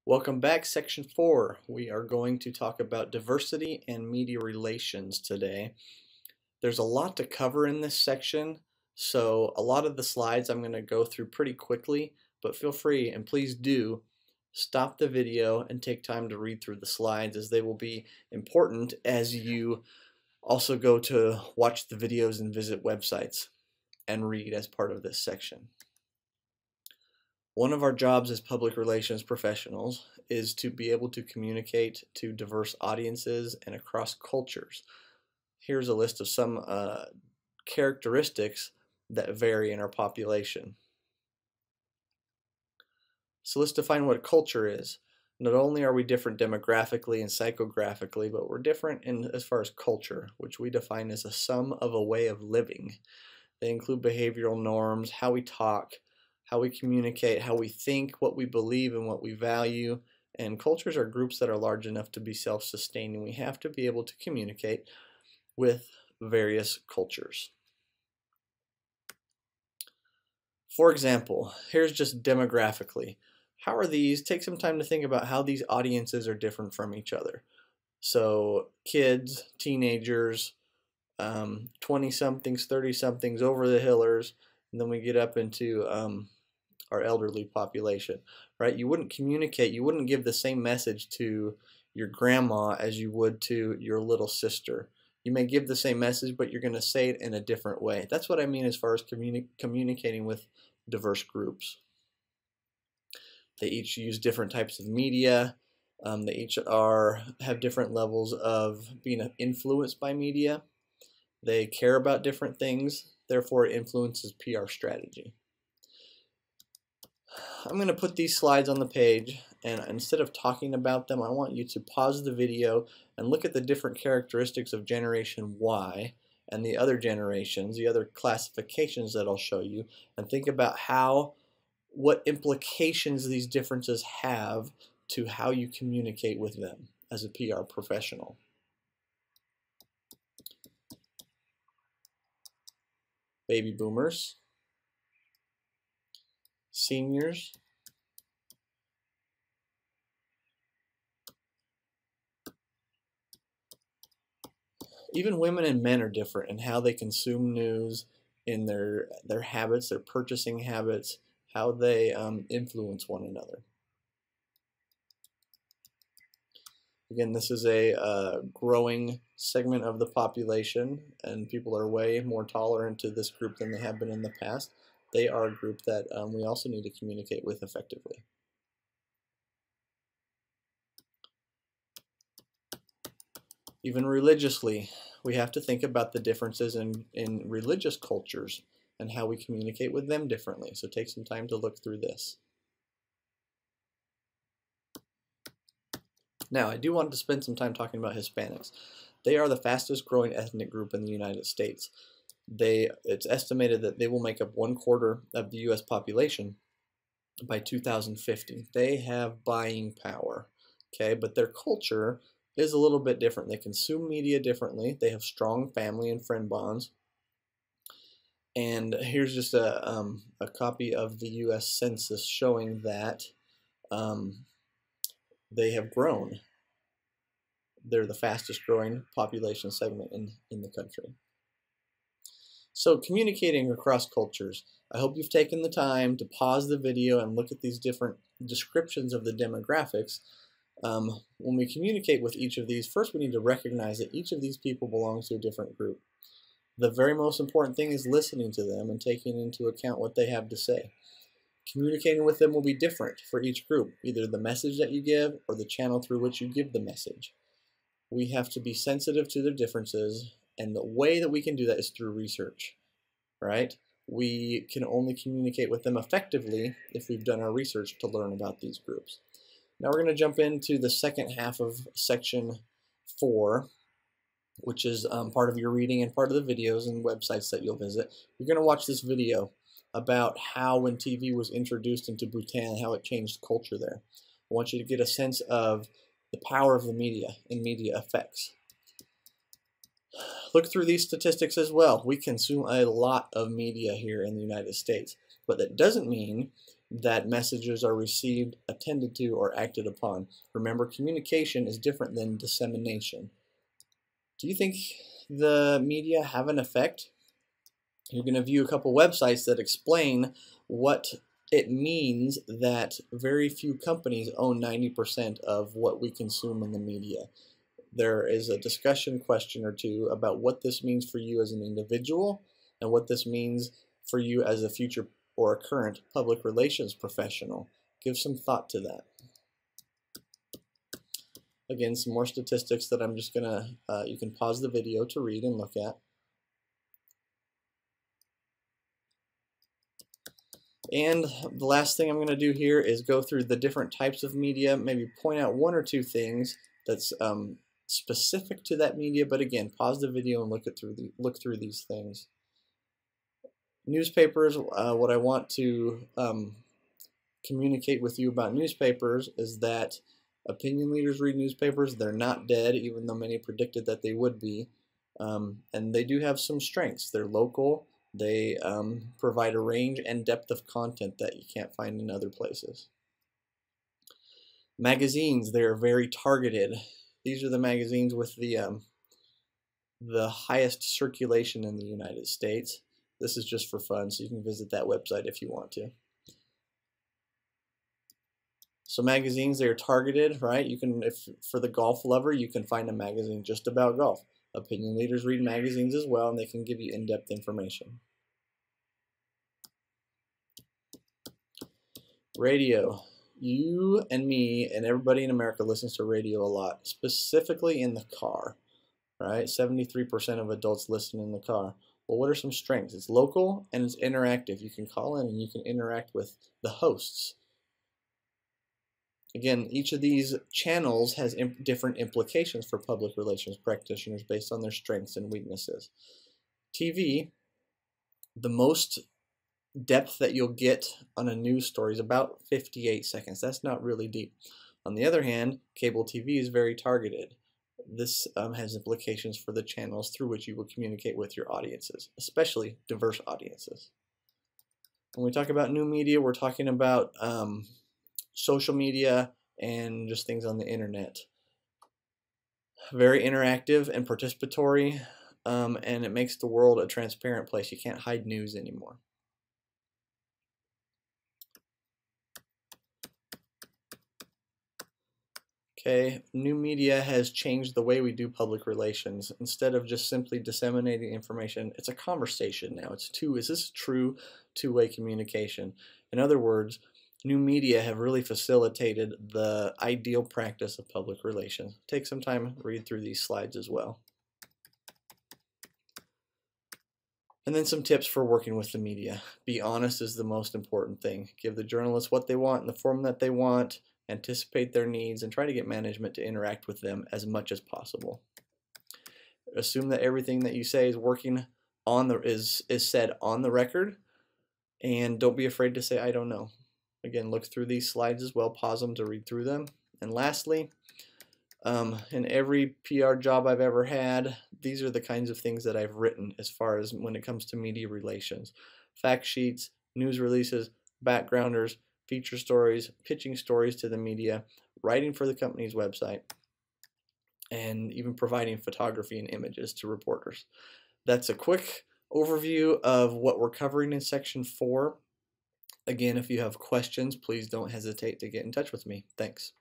Welcome back, section 4. We are going to talk about diversity and media relations today. There's a lot to cover in this section, so a lot of the slides I'm going to go through pretty quickly, but feel free and please do stop the video and take time to read through the slides, as they will be important as you also go to watch the videos and visit websites and read as part of this section. One of our jobs as public relations professionals is to be able to communicate to diverse audiences and across cultures. Here's a list of some characteristics that vary in our population. So let's define what a culture is. Not only are we different demographically and psychographically, but we're different as far as culture, which we define as a sum of a way of living. They include behavioral norms, how we talk, how we communicate, how we think, what we believe, and what we value. And cultures are groups that are large enough to be self-sustaining. We have to be able to communicate with various cultures. For example, here's just demographically. How are these? Take some time to think about how these audiences are different from each other. So kids, teenagers, 20-somethings, 30-somethings, over-the-hillers, and then we get up into our elderly population, right? You wouldn't communicate, you wouldn't give the same message to your grandma as you would to your little sister. You may give the same message, but you're going to say it in a different way. That's what I mean as far as communicating with diverse groups. They each use different types of media. They each have different levels of being influenced by media. They care about different things, therefore it influences PR strategy. I'm going to put these slides on the page, and instead of talking about them, I want you to pause the video and look at the different characteristics of Generation Y and the other generations, the other classifications that I'll show you, and think about what implications these differences have to how you communicate with them as a PR professional. Baby boomers, seniors, even women and men are different in how they consume news, in their habits, their purchasing habits, how they influence one another. Again, this is a growing segment of the population, and people are way more tolerant to this group than they have been in the past. They are a group that we also need to communicate with effectively. Even religiously, we have to think about the differences in religious cultures and how we communicate with them differently. So take some time to look through this. Now, I do want to spend some time talking about Hispanics. They are the fastest growing ethnic group in the United States. It's estimated that they will make up 1/4 of the U.S. population by 2050. They have buying power, okay? But their culture is a little bit different. They consume media differently. They have strong family and friend bonds. And here's just a copy of the U.S. Census showing that they have grown. They're the fastest growing population segment in the country. So communicating across cultures. I hope you've taken the time to pause the video and look at these different descriptions of the demographics. When we communicate with each of these, first we need to recognize that each of these people belongs to a different group. The very most important thing is listening to them and taking into account what they have to say. Communicating with them will be different for each group, either the message that you give or the channel through which you give the message. We have to be sensitive to their differences, and the way that we can do that is through research, right? We can only communicate with them effectively if we've done our research to learn about these groups. Now we're going to jump into the second half of section 4, which is part of your reading and part of the videos and websites that you'll visit. You're going to watch this video about how when TV was introduced into Bhutan, how it changed culture there. I want you to get a sense of the power of the media and media effects. Look through these statistics as well. We consume a lot of media here in the United States, but that doesn't mean that messages are received, attended to, or acted upon. Remember, communication is different than dissemination. Do you think the media have an effect? You're going to view a couple websites that explain what it means that very few companies own 90% of what we consume in the media. There is a discussion question or two about what this means for you as an individual and what this means for you as a future or a current public relations professional. Give some thought to that. Again, some more statistics that I'm just gonna, you can pause the video to read and look at. And the last thing I'm going to do here is go through the different types of media, maybe point out one or two things that's specific to that media, but again, pause the video and look through these things. Newspapers, what I want to communicate with you about newspapers is that opinion leaders read newspapers. They're not dead, even though many predicted that they would be. And they do have some strengths. They're local. They provide a range and depth of content that you can't find in other places. Magazines, they are very targeted. These are the magazines with the highest circulation in the United States. This is just for fun, so you can visit that website if you want to. So magazines, they are targeted, right? You can, if for the golf lover, you can find a magazine just about golf. Opinion leaders read magazines as well, and they can give you in-depth information. Radio. You and me and everybody in America listens to radio a lot, specifically in the car, right? 73% of adults listen in the car. Well, what are some strengths? It's local and it's interactive. You can call in and you can interact with the hosts. Again, each of these channels has different implications for public relations practitioners based on their strengths and weaknesses. TV, the most depth that you'll get on a news story is about 58 seconds. That's not really deep. On the other hand, cable TV is very targeted. This has implications for the channels through which you will communicate with your audiences, especially diverse audiences. When we talk about new media, we're talking about social media and just things on the internet. Very interactive and participatory, and it makes the world a transparent place. You can't hide news anymore. Okay, new media has changed the way we do public relations. Instead of just simply disseminating information, it's a conversation now. Is this true two-way communication? In other words, new media have really facilitated the ideal practice of public relations. Take some time, read through these slides as well. And then some tips for working with the media. Be honest is the most important thing. Give the journalists what they want in the form that they want. Anticipate their needs and try to get management to interact with them as much as possible. Assume that everything that you say is working on is said on the record, and don't be afraid to say I don't know. Again, look through these slides as well, pause them to read through them. And lastly, in every PR job I've ever had, these are the kinds of things that I've written as far as when it comes to media relations. Fact sheets, news releases, backgrounders, feature stories, pitching stories to the media, writing for the company's website, and even providing photography and images to reporters. That's a quick overview of what we're covering in Section 4. Again, if you have questions, please don't hesitate to get in touch with me. Thanks.